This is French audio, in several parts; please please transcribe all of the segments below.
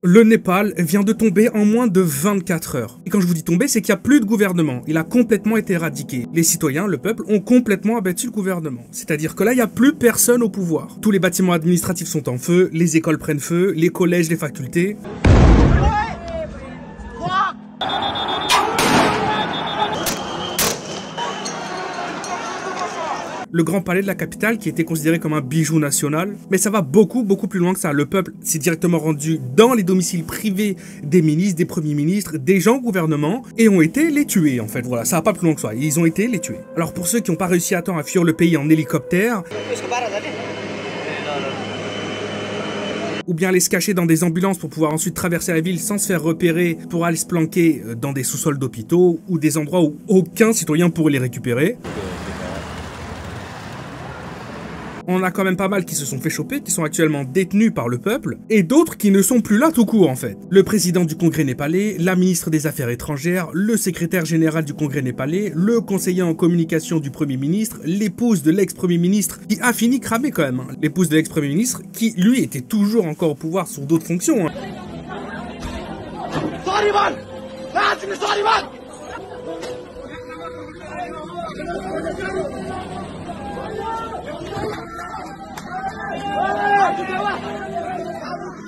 Le Népal vient de tomber en moins de 24 heures. Et quand je vous dis tomber, c'est qu'il n'y a plus de gouvernement. Il a complètement été éradiqué. Les citoyens, le peuple, ont complètement abattu le gouvernement. C'est-à-dire que là, il n'y a plus personne au pouvoir. Tous les bâtiments administratifs sont en feu, les écoles prennent feu, les collèges, les facultés. Le grand palais de la capitale qui était considéré comme un bijou national. Mais ça va beaucoup plus loin que ça. Le peuple s'est directement rendu dans les domiciles privés des ministres, des premiers ministres, des gens au gouvernement et ont été les tuer en fait. Voilà, ça va pas plus loin que ça. Ils ont été les tuer. Alors pour ceux qui n'ont pas réussi à temps à fuir le pays en hélicoptère, ou bien aller se cacher dans des ambulances pour pouvoir ensuite traverser la ville sans se faire repérer pour aller se planquer dans des sous-sols d'hôpitaux ou des endroits où aucun citoyen pourrait les récupérer. On a quand même pas mal qui se sont fait choper, qui sont actuellement détenus par le peuple, et d'autres qui ne sont plus là tout court en fait. Le président du Congrès népalais, la ministre des Affaires étrangères, le secrétaire général du Congrès népalais, le conseiller en communication du Premier ministre, l'épouse de l'ex-Premier ministre, qui a fini cramé quand même, hein. L'épouse de l'ex-Premier ministre, qui lui était toujours encore au pouvoir sur d'autres fonctions. Hein.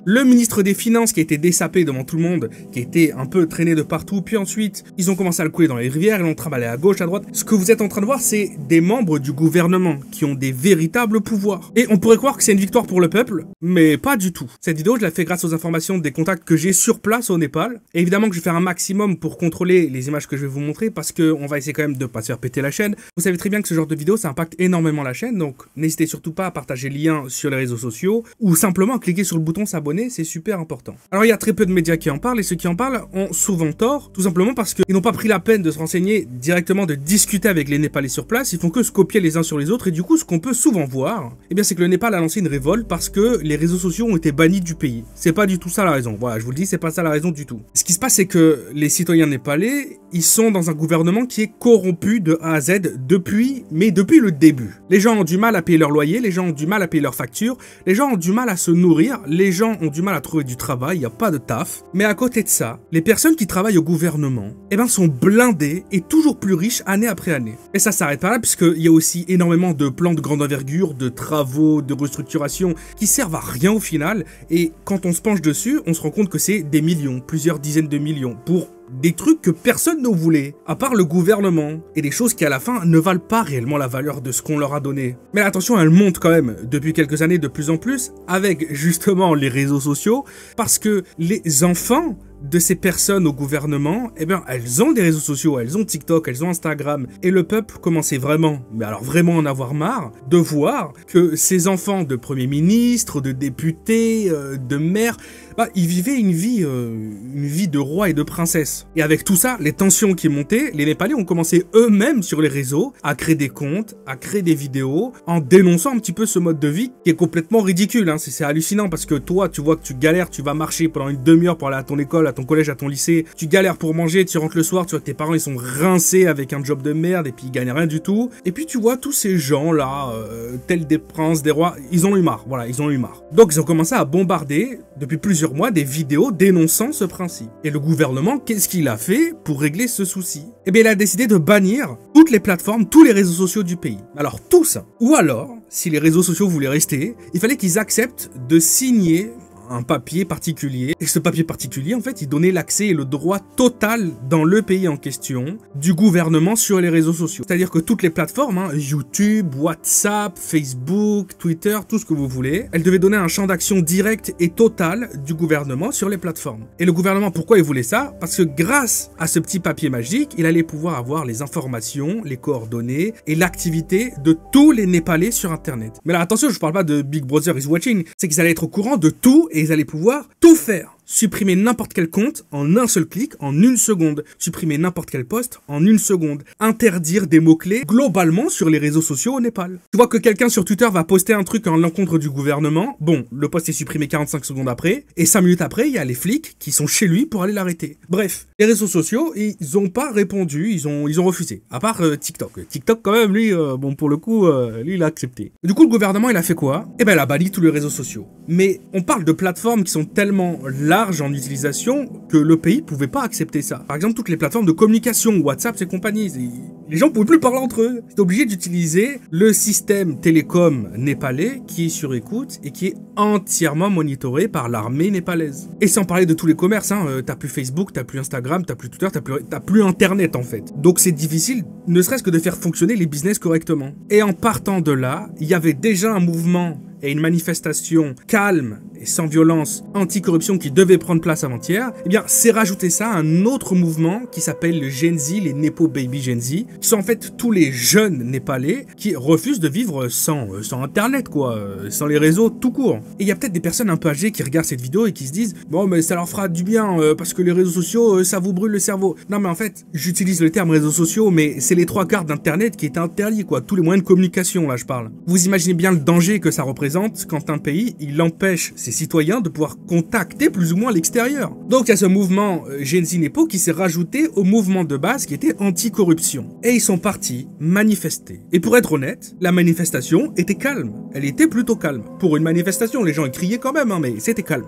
Le ministre des Finances qui a été dessapé devant tout le monde, qui a été un peu traîné de partout, puis ensuite, ils ont commencé à le couler dans les rivières, ils l'ont trimballé à gauche, à droite. Ce que vous êtes en train de voir, c'est des membres du gouvernement qui ont des véritables pouvoirs. Et on pourrait croire que c'est une victoire pour le peuple, mais pas du tout. Cette vidéo, je la fais grâce aux informations des contacts que j'ai sur place au Népal. Et évidemment que je vais faire un maximum pour contrôler les images que je vais vous montrer, parce qu'on va essayer quand même de pas se faire péter la chaîne. Vous savez très bien que ce genre de vidéo, ça impacte énormément la chaîne, donc n'hésitez surtout pas à partager le lien sur les réseaux sociaux, ou simplement à cliquer sur le bouton s'abonner, c'est super important. Alors il y a très peu de médias qui en parlent et ceux qui en parlent ont souvent tort, tout simplement parce qu'ils n'ont pas pris la peine de se renseigner directement, de discuter avec les Népalais sur place, ils font que se copier les uns sur les autres et du coup ce qu'on peut souvent voir, eh bien c'est que le Népal a lancé une révolte parce que les réseaux sociaux ont été bannis du pays. C'est pas du tout ça la raison, voilà je vous le dis, c'est pas ça la raison du tout. Ce qui se passe c'est que les citoyens népalais, ils sont dans un gouvernement qui est corrompu de A à Z depuis le début. Les gens ont du mal à payer leur loyer, les gens ont du mal à payer leurs factures, les gens ont du mal à se nourrir, les gens ont du mal à trouver du travail, il n'y a pas de taf. Mais à côté de ça, les personnes qui travaillent au gouvernement, eh ben, sont blindées et toujours plus riches année après année. Et ça s'arrête pas là, puisqu'il y a aussi énormément de plans de grande envergure, de travaux, de restructuration qui servent à rien au final. Et quand on se penche dessus, on se rend compte que c'est des millions, plusieurs dizaines de millions, pour des trucs que personne ne voulait, à part le gouvernement, et des choses qui à la fin ne valent pas réellement la valeur de ce qu'on leur a donné. Mais attention, elles montent quand même depuis quelques années de plus en plus, avec justement les réseaux sociaux, parce que les enfants de ces personnes au gouvernement, eh bien, elles ont des réseaux sociaux, elles ont TikTok, elles ont Instagram, et le peuple commençait vraiment, mais alors vraiment en avoir marre, de voir que ces enfants de premiers ministres, de députés, de maires, bah, ils vivaient une vie de roi et de princesse. Et avec tout ça, les tensions qui montaient, les Népalais ont commencé eux-mêmes sur les réseaux à créer des comptes, à créer des vidéos, en dénonçant un petit peu ce mode de vie qui est complètement ridicule, hein. C'est hallucinant parce que toi, tu vois que tu galères, tu vas marcher pendant une demi-heure pour aller à ton école, à ton collège, à ton lycée, tu galères pour manger, tu rentres le soir, tu vois que tes parents ils sont rincés avec un job de merde et puis ils gagnent rien du tout. Et puis tu vois tous ces gens là, tels des princes, des rois, ils ont eu marre, voilà, ils ont eu marre. Donc ils ont commencé à bombarder depuis plusieurs mois des vidéos dénonçant ce principe. Et le gouvernement, qu'est-ce qu'il a fait pour régler ce souci? Eh bien il a décidé de bannir toutes les plateformes, tous les réseaux sociaux du pays. Alors tous, ou alors, si les réseaux sociaux voulaient rester, il fallait qu'ils acceptent de signer un papier particulier. Et ce papier particulier, en fait, il donnait l'accès et le droit total dans le pays en question du gouvernement sur les réseaux sociaux. C'est-à-dire que toutes les plateformes, hein, YouTube, WhatsApp, Facebook, Twitter, tout ce que vous voulez, elles devaient donner un champ d'action direct et total du gouvernement sur les plateformes. Et le gouvernement, pourquoi il voulait ça? Parce que grâce à ce petit papier magique, il allait pouvoir avoir les informations, les coordonnées et l'activité de tous les Népalais sur Internet. Mais là, attention, je ne parle pas de Big Brother is watching, c'est qu'ils allaient être au courant de tout et ils allaient pouvoir tout faire. Supprimer n'importe quel compte en un seul clic, en une seconde. Supprimer n'importe quel post en une seconde. Interdire des mots-clés globalement sur les réseaux sociaux au Népal. Tu vois que quelqu'un sur Twitter va poster un truc en l'encontre du gouvernement. Bon, le post est supprimé 45 secondes après. Et 5 minutes après, il y a les flics qui sont chez lui pour aller l'arrêter. Bref, les réseaux sociaux, ils ont pas répondu, ils ont refusé. À part TikTok. TikTok quand même, lui, bon pour le coup, lui il a accepté. Du coup, le gouvernement, il a fait quoi? Eh ben, il a banni tous les réseaux sociaux. Mais on parle de plateformes qui sont tellement là large en utilisation que le pays pouvait pas accepter ça. Par exemple, toutes les plateformes de communication, WhatsApp et compagnie, les gens pouvaient plus parler entre eux. C'était obligé d'utiliser le système télécom népalais qui est sur écoute et qui est entièrement monitoré par l'armée népalaise. Et sans parler de tous les commerces, hein, t'as plus Facebook, t'as plus Instagram, t'as plus Twitter, t'as plus Internet en fait. Donc c'est difficile, ne serait-ce que de faire fonctionner les business correctement. Et en partant de là, il y avait déjà un mouvement et une manifestation calme et sans violence anti-corruption qui devait prendre place avant-hier, eh bien, c'est rajouter ça à un autre mouvement qui s'appelle le Gen Z, les Nepo Baby Gen Z, qui sont en fait tous les jeunes népalais qui refusent de vivre sans Internet, quoi, sans les réseaux tout court. Et il y a peut-être des personnes un peu âgées qui regardent cette vidéo et qui se disent « Bon, mais ça leur fera du bien, parce que les réseaux sociaux, ça vous brûle le cerveau. » Non, mais en fait, j'utilise le terme réseaux sociaux, mais c'est les 3/4 d'Internet qui est interdit, quoi, tous les moyens de communication, là, je parle. Vous imaginez bien le danger que ça représente quand un pays, il empêche ses citoyens de pouvoir contacter plus ou moins l'extérieur. Donc il y a ce mouvement Gen Z Nepo qui s'est rajouté au mouvement de base qui était anti-corruption. Et ils sont partis manifester. Et pour être honnête, la manifestation était calme. Elle était plutôt calme. Pour une manifestation, les gens criaient quand même, hein, mais c'était calme.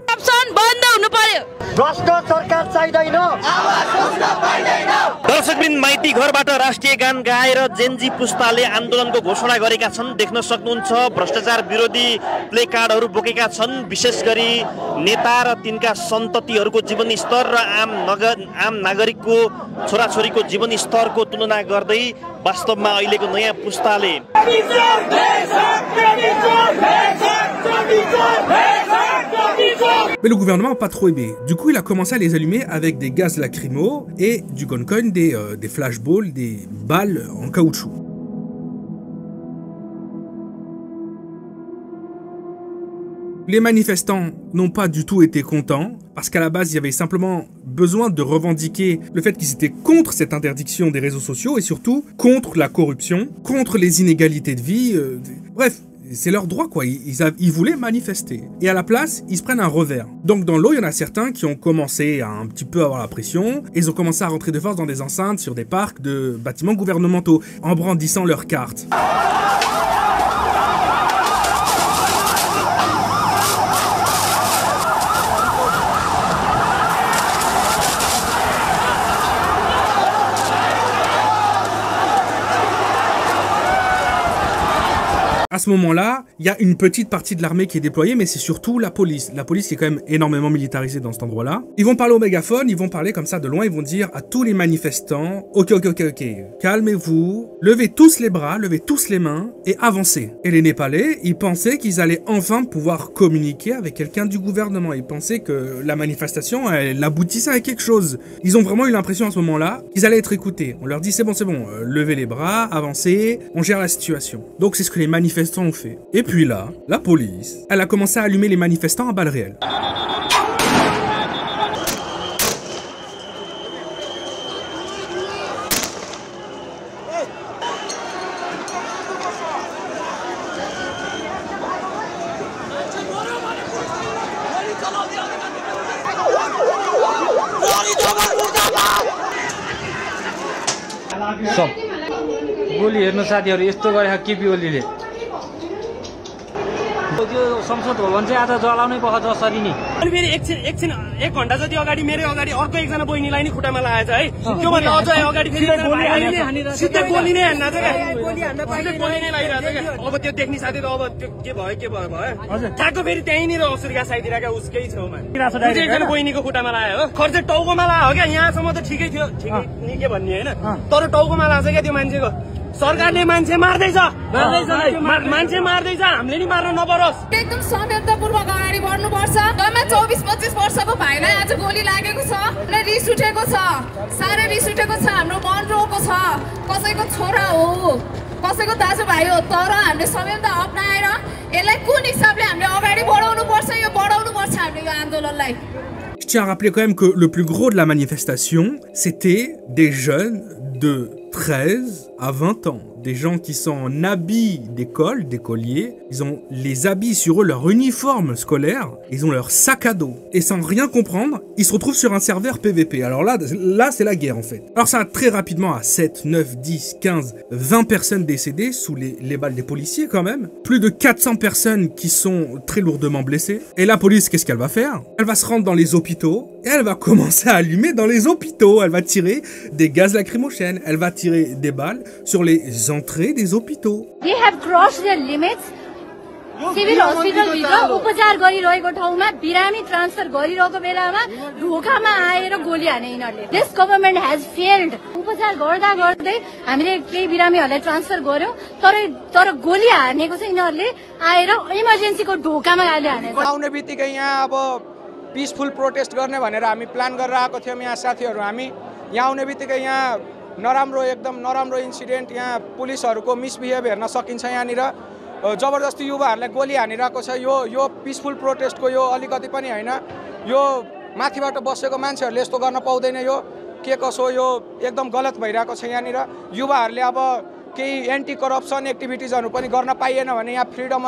दर्शकबिन माइती घरबाट राष्ट्रिय गान गाएर जेनजी पुस्ताले आन्दोलनको घोषणा गरेका छन्। देख्न सक्नुहुन्छ भ्रष्टाचार विरोधी प्ले कार्डहरू बोकेका छन्। विशेष गरी नेता र तिनका सन्ततिहरूको जीवन स्तर र आम नागरिकको छोराछोरीको जीवन स्तरको तुलना गर्दै वास्तवमा अहिलेको नयाँ पुस्ताले Mais le gouvernement n'a pas trop aimé. Du coup, il a commencé à les allumer avec des gaz lacrymaux et du goncoin, des flashballs, des balles en caoutchouc. Les manifestants n'ont pas du tout été contents, parce qu'à la base, il y avait simplement besoin de revendiquer le fait qu'ils étaient contre cette interdiction des réseaux sociaux et surtout contre la corruption, contre les inégalités de vie, bref. C'est leur droit, quoi. Ils voulaient manifester. Et à la place, ils se prennent un revers. Donc dans l'eau, il y en a certains qui ont commencé à un petit peu avoir la pression. Et ils ont commencé à rentrer de force dans des enceintes, sur des parcs de bâtiments gouvernementaux, en brandissant leurs cartes. À ce moment-là, il y a une petite partie de l'armée qui est déployée, mais c'est surtout la police. La police qui est quand même énormément militarisée dans cet endroit-là. Ils vont parler au mégaphone, ils vont parler comme ça de loin, ils vont dire à tous les manifestants, ok, calmez-vous, levez tous les bras, levez tous les mains et avancez. Et les Népalais, ils pensaient qu'ils allaient enfin pouvoir communiquer avec quelqu'un du gouvernement. Ils pensaient que la manifestation, elle aboutissait à quelque chose. Ils ont vraiment eu l'impression à ce moment-là qu'ils allaient être écoutés. On leur dit c'est bon, levez les bras, avancez, on gère la situation. Donc c'est ce que les manifestants ont fait. Et puis là, la police, elle a commencé à allumer les manifestants à balles réelles. गोली हेर्नु साथीहरु यस्तो गरे केपी ओलीले त्यो संसद भवन चाहिँ आज जलाउनै पर्छ जसरी नि अनि फेरि एकछिन 1 घण्टा जति अगाडि मेरो अगाडि अर्को एकजना बहिनीलाई नि खुट्टामा लागेछ है त्यो भन्दा अझ अगाडि फेरि सिधै गोली नै हान्न छ के गोली नै लागिरहेछ के अब त्यो देख्ने साथी त अब त्यो के भयो ठ्याक्क फेरि त्यहीँनिर असुरका साइदिरहेका उसकै छेउमा एकजना बहिनीको खुट्टामा लाग्यो हो खर्च टाउकोमा लाग्यो क्या यहाँसम्म त ठिकै थियो ठिकै नि के भन्ने हैन तर टाउकोमा लाग्छ क्या त्यो मान्छेको सरकारले मान्छे मार्दैछ हामीले नि मार्न नपरोस् एकदम संयन्त्रपूर्वक अगाडि बढ्नुपर्छ जम्मा 24-25 वर्षको भाइलाई आज गोली लागेको छ र रिस उठेको छ साह्रै रिस उठेको छ हाम्रो मन रोएको छ कसैको छोरा हो कसैको दाजुभाइ हो तर हामीले संयन्त्र अपनाएर यसलाई कुन हिसाबले हामीले अगाडि बढाउनु पर्छ यो बढाउनु पर्छ हामीले यो आन्दोलनलाई Je tiens à rappeler quand même que le plus gros de la manifestation, c'était des jeunes de 13 à 20 ans, des gens qui sont en habits d'école, d'écoliers. Ils ont les habits sur eux, leur uniforme scolaire. Ils ont leur sac à dos. Et sans rien comprendre, ils se retrouvent sur un serveur PVP. Alors là c'est la guerre en fait. Alors ça va très rapidement à 7, 9, 10, 15, 20 personnes décédées sous les balles des policiers quand même. Plus de 400 personnes qui sont très lourdement blessées. Et la police, qu'est-ce qu'elle va faire? Elle va se rendre dans les hôpitaux et elle va commencer à allumer dans les hôpitaux. Elle va tirer des gaz lacrymogènes. Elle va tirer des balles sur les entrées des hôpitaux. They have crossed their limits. Civil hospital भित्र उपचार गरिरहेको ठाउँमा बिरामी ट्रान्सफर गरिरहेको बेलामा ढोकामा आएर गोली हाने यिनीहरूले. This government has failed. उपचार गर्दा गर्दै हामीले केही बिरामीहरूलाई ट्रान्सफर गर्यौं तर गोली हानेको चाहिँ यिनीहरूले आएर इमर्जेन्सीको ढोकामा गाली हानेको. आउने बित्तिकै यहाँ अब पिसफुल प्रोटेस्ट गर्ने भनेर हामी प्लान गरेर आएको थियौं. यहाँ साथीहरु हामी यहाँ आउने बित्तिकै यहाँ एकदम नराम्रो इन्सिडेन्ट यहाँ पुलिसहरुको मिसबिहेभ हेर्न सकिन्छ. यहाँनिर जबरजस्ती युवाहरूलाई गोली हानिरहेको छ. यो पिसफुल प्रोटेस्टको यो अलिकति पनि हैन. यो माथिबाट बसेको मान्छेहरूले यस्तो गर्न पाउँदैन. यो के कसो यो एकदम गलत भइरहेको छ. यहाँनिर युवाहरूले अब केही एन्टी करप्सन एक्टिभिटिजहरु पनि गर्न पाइएन भने यहाँ freedom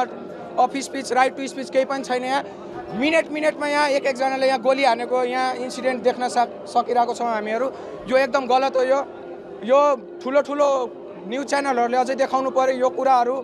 of speech, right to speech केही पनि छैन. यहाँ मिनेटमा यहाँ एक जनाले यहाँ गोली हानेको यहाँ इन्सिडेन्ट देख्न सकिरहेको छौं हामीहरु. यो एकदम गलत हो. यो ठुलो न्यूज च्यानलहरुले अझै देखाउनु पर्यो. यो कुराहरु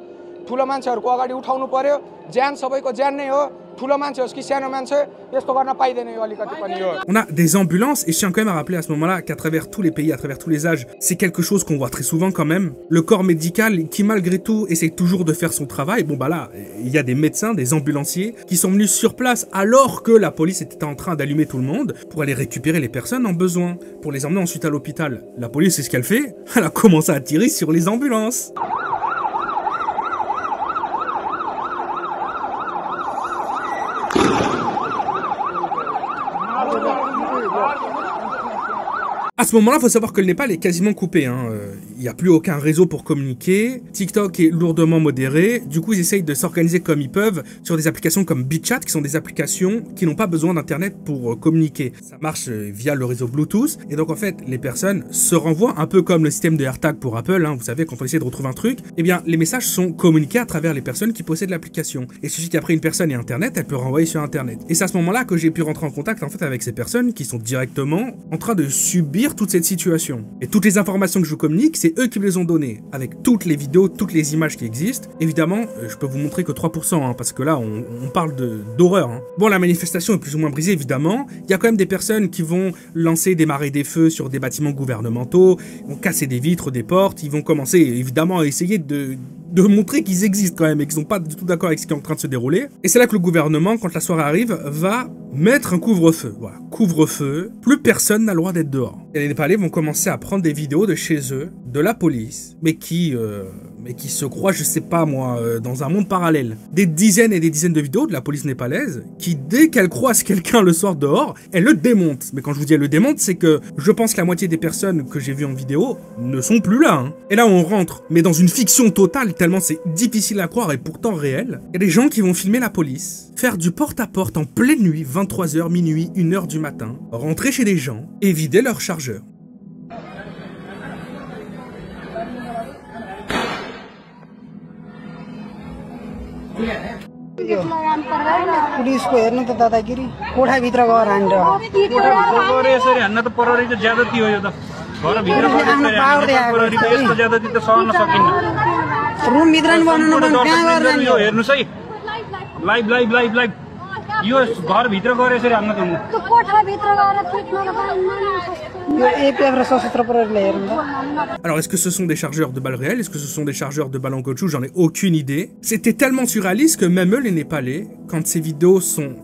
ठुलो मान्छेहरुको अगाडि उठाउनु पर्यो. ज्यान सबैको ज्यान नै हो. ठुलो मान्छे होस् कि सानो मान्छे यस्तो गर्न पाइदैन यो अलिकति पनि यो. On a des ambulances et je tiens quand même à rappeler à ce moment-là qu'à travers tous les pays, à travers tous les âges, c'est quelque chose qu'on voit très souvent quand même. Le corps médical qui malgré tout essaie toujours de faire son travail. Bon bah là, il y a des médecins, des ambulanciers qui sont venus sur place alors que la police était en train d'allumer tout le monde pour aller récupérer les personnes en besoin, pour les emmener ensuite à l'hôpital. La police, c'est ce qu'elle fait. Elle a commencé à tirer sur les ambulances. À ce moment-là, il faut savoir que le Népal est quasiment coupé. Il n'y a plus aucun réseau pour communiquer. TikTok est lourdement modéré. Du coup, ils essayent de s'organiser comme ils peuvent sur des applications comme BitChat, qui sont des applications qui n'ont pas besoin d'internet pour communiquer. Ça marche via le réseau Bluetooth. Et donc, en fait, les personnes se renvoient un peu comme le système de AirTag pour Apple. Vous savez, quand on essaie de retrouver un truc, eh bien, les messages sont communiqués à travers les personnes qui possèdent l'application. Et il suffit qu'après une personne ait internet, elle peut renvoyer sur internet. Et c'est à ce moment-là que j'ai pu rentrer en contact en fait avec ces personnes qui sont directement en train de subir toute cette situation. Et toutes les informations que je vous communique, c'est eux qui me les ont données, avec toutes les vidéos, toutes les images qui existent. Évidemment, je peux vous montrer que 3%, parce que là, on parle d'horreur. Bon, la manifestation est plus ou moins brisée, évidemment. Il y a quand même des personnes qui vont lancer des marées des feux sur des bâtiments gouvernementaux, ils vont casser des vitres, des portes, ils vont commencer, évidemment, à essayer de montrer qu'ils existent quand même et qu'ils sont pas du tout d'accord avec ce qui est en train de se dérouler. Et c'est là que le gouvernement, quand la soirée arrive, va mettre un couvre-feu. Voilà, couvre-feu, plus personne n'a le droit d'être dehors. Et les Népalais vont commencer à prendre des vidéos de chez eux, de la police, mais qui se croient, je sais pas moi, dans un monde parallèle. Des dizaines et des dizaines de vidéos de la police népalaise qui, dès qu'elle croise quelqu'un le soir dehors, elle le démonte. Mais quand je vous dis elle le démonte, c'est que je pense que la moitié des personnes que j'ai vues en vidéo ne sont plus là. Et là, on rentre, mais dans une fiction totale, tellement c'est difficile à croire et pourtant réel. Il y a des gens qui vont filmer la police, faire du porte-à-porte en pleine nuit, 23h, minuit, 1h du matin, rentrer chez des gens et vider leur chargeur. पुलिसको हेर्नु त दादागिरी कोठाभित्र गएर हान्छ यसरी हान्न त प्रहरी त ज्यादती हो यो त घरभित्र यस्तो ज्यादती त सहन सकिन्न रुम भित्र नि बनाउनु पर्छ कहाँ गरेर यो हेर्नुस् है लाइभ यो घरभित्र गएर यसरी हान्न त त्यो कोठाभित्र गएर पिट्न यो एपीएफ र सशस्त्र प्रहरीले हेर्नु त. Alors, est-ce que ce sont des chargeurs de balles réelles? Est-ce que ce sont des chargeurs de balles en caoutchouc? J'en ai aucune idée. C'était tellement surréaliste que même eux, les Népalais, quand ces vidéos sont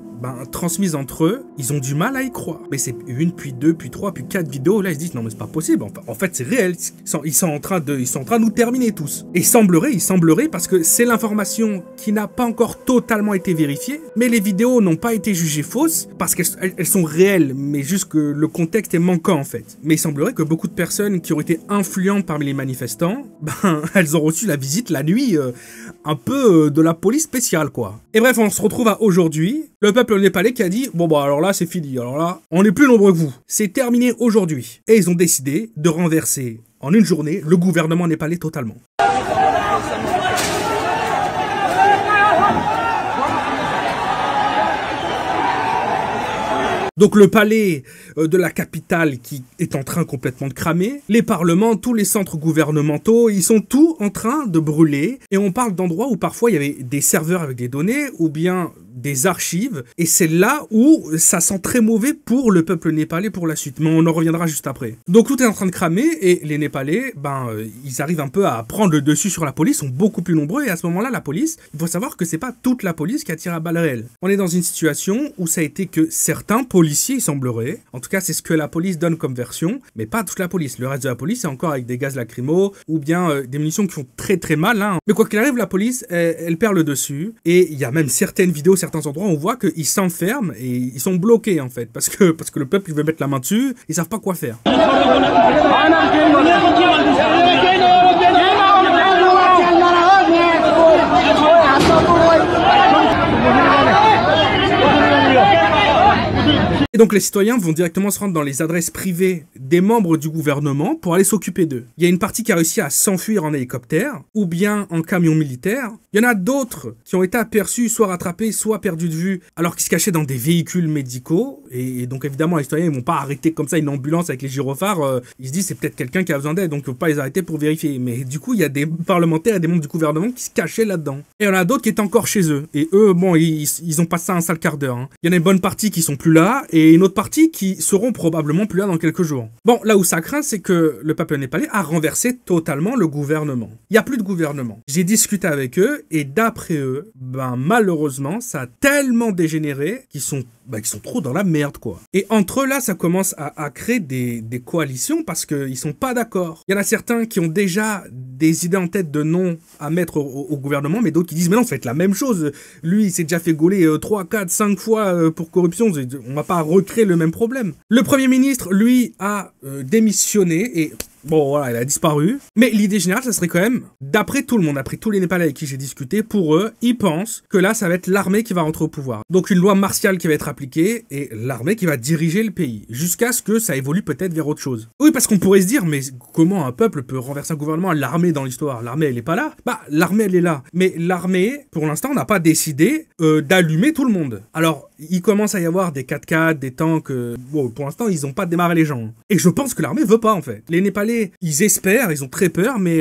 transmises entre eux, ils ont du mal à y croire. Mais c'est une, puis deux, puis trois, puis quatre vidéos. Là, ils se disent non mais c'est pas possible. Enfin, en fait, c'est réel. Ils sont en train de nous terminer tous. Et il semblerait, parce que c'est l'information qui n'a pas encore totalement été vérifiée. Mais les vidéos n'ont pas été jugées fausses parce qu'elles sont réelles, mais juste que le contexte est manquant en fait. Mais il semblerait que beaucoup de personnes qui ont été influentes parmi les manifestants, elles ont reçu la visite la nuit, un peu de la police spéciale quoi. Et bref, on se retrouve à aujourd'hui. Le peuple népalais qui a dit bon bah alors là c'est fini, alors là on est plus nombreux que vous, c'est terminé aujourd'hui. Et ils ont décidé de renverser en une journée le gouvernement népalais totalement. Donc le palais de la capitale qui est en train complètement de cramer, les parlements, tous les centres gouvernementaux, ils sont tous en train de brûler. Et on parle d'endroits où parfois il y avait des serveurs avec des données ou bien des archives. Et c'est là où ça sent très mauvais pour le peuple népalais pour la suite. Mais on en reviendra juste après. Donc tout est en train de cramer et les Népalais, ils arrivent un peu à prendre le dessus sur la police, sont beaucoup plus nombreux. Et à ce moment-là, la police, il faut savoir que c'est pas toute la police qui a tiré à balles réelles. On est dans une situation où ça a été que certains policiers, il semblerait, en tout cas c'est ce que la police donne comme version, mais pas toute la police. Le reste de la police, c'est encore avec des gaz lacrymaux ou bien des munitions qui font très très mal. Hein. Mais quoi qu'il arrive, la police, elle perd le dessus. Et il y a même certaines vidéos, certains endroits, on voit qu'ils s'enferment et ils sont bloqués en fait. Parce que le peuple, il veut mettre la main dessus, ils savent pas quoi faire. Et donc les citoyens vont directement se rendre dans les adresses privées des membres du gouvernement pour aller s'occuper d'eux. Il y a une partie qui a réussi à s'enfuir en hélicoptère ou bien en camion militaire. Il y en a d'autres qui ont été aperçus, soit rattrapés, soit perdus de vue alors qu'ils se cachaient dans des véhicules médicaux. Et donc évidemment les citoyens ne vont pas arrêter comme ça une ambulance avec les gyrophares. Ils se disent c'est peut-être quelqu'un qui a besoin d'aide, donc il ne faut pas les arrêter pour vérifier. Mais du coup il y a des parlementaires et des membres du gouvernement qui se cachaient là-dedans. Et il y en a d'autres qui étaient encore chez eux. Et eux, bon, ils ont passé un sale quart d'heure. Hein. Il y en a une bonne partie qui sont plus là et une autre partie qui seront probablement plus là dans quelques jours. Bon, là où ça craint, c'est que le peuple népalais a renversé totalement le gouvernement. Il n'y a plus de gouvernement. J'ai discuté avec eux et d'après eux, malheureusement, ça a tellement dégénéré qu'ils sont trop dans la merde, quoi. Et entre eux, là, ça commence à créer des coalitions parce qu'ils sont pas d'accord. Il y en a certains qui ont déjà des idées en tête de non à mettre au gouvernement, mais d'autres qui disent, mais non, ça va être la même chose. Lui, il s'est déjà fait gauler 3, 4, 5 fois pour corruption. On va pas recréer le même problème. Le Premier ministre, lui, a démissionné et... bon, voilà, il a disparu. Mais l'idée générale, ça serait quand même, d'après tout le monde, d'après tous les Népalais avec qui j'ai discuté, pour eux, ils pensent que là, ça va être l'armée qui va rentrer au pouvoir. Donc une loi martiale qui va être appliquée et l'armée qui va diriger le pays, jusqu'à ce que ça évolue peut-être vers autre chose. Oui, parce qu'on pourrait se dire, mais comment un peuple peut renverser un gouvernement? L'armée dans l'histoire, l'armée, elle est pas là? L'armée, elle est là. Mais l'armée, pour l'instant, n'a pas décidé d'allumer tout le monde. Alors, il commence à y avoir des 4x4, des tanks, bon, pour l'instant, ils ont pas démarré les gens. Et je pense que l'armée veut pas, en fait. Les Népalais, ils espèrent, ils ont très peur, mais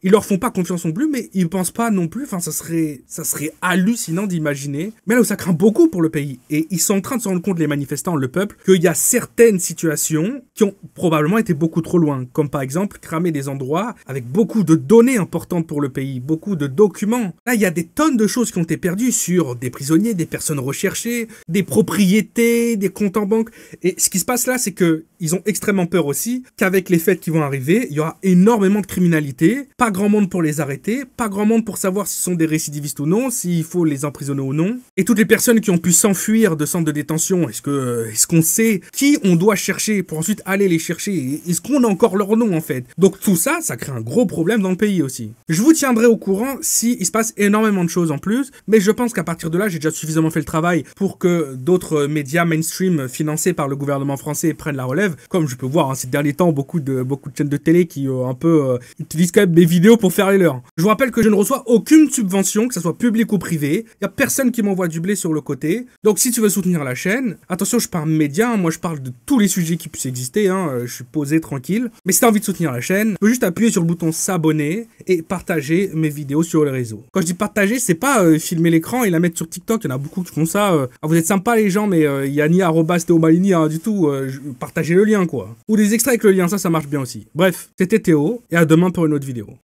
ils leur font pas confiance non plus, mais ils pensent pas non plus, enfin ça serait hallucinant d'imaginer, mais là où ça craint beaucoup pour le pays, et ils sont en train de se rendre compte, les manifestants, le peuple, qu'il y a certaines situations qui ont probablement été beaucoup trop loin, comme par exemple cramer des endroits avec beaucoup de données importantes pour le pays, beaucoup de documents. Là, il y a des tonnes de choses qui ont été perdues sur des prisonniers, des personnes recherchées, des propriétés, des comptes en banque, et ce qui se passe là, c'est que ils ont extrêmement peur aussi qu'avec les fêtes qui vont arriver, il y aura énormément de criminalité, pas grand monde pour les arrêter, pas grand monde pour savoir s'ils sont des récidivistes ou non, s'il faut les emprisonner ou non. Et toutes les personnes qui ont pu s'enfuir de centres de détention, est-ce qu'on sait qui on doit chercher pour ensuite aller les chercher? Est-ce qu'on a encore leur nom en fait? Donc tout ça, ça crée un gros problème dans le pays aussi. Je vous tiendrai au courant s'il se passe énormément de choses en plus, mais je pense qu'à partir de là, j'ai déjà suffisamment fait le travail pour que d'autres médias mainstream financés par le gouvernement français prennent la relève. Comme je peux voir ces derniers temps, beaucoup de chaînes de télé qui utilisent quand même des vidéos pour faire les leurs. Je vous rappelle que je ne reçois aucune subvention, que ce soit publique ou privée. Il n'y a personne qui m'envoie du blé sur le côté. Donc si tu veux soutenir la chaîne, attention, je suis pas un média, moi je parle de tous les sujets qui puissent exister, je suis posé, tranquille. Mais si tu as envie de soutenir la chaîne, tu peux juste appuyer sur le bouton s'abonner et partager mes vidéos sur les réseaux. Quand je dis partager, c'est pas filmer l'écran et la mettre sur TikTok, il y en a beaucoup qui font ça. Vous êtes sympas les gens, mais il y a ni @Théo Malini, du tout. Partagez le lien quoi. Ou des extraits avec le lien, ça marche bien aussi. Bref, c'était Théo, et à demain pour une autre vidéo.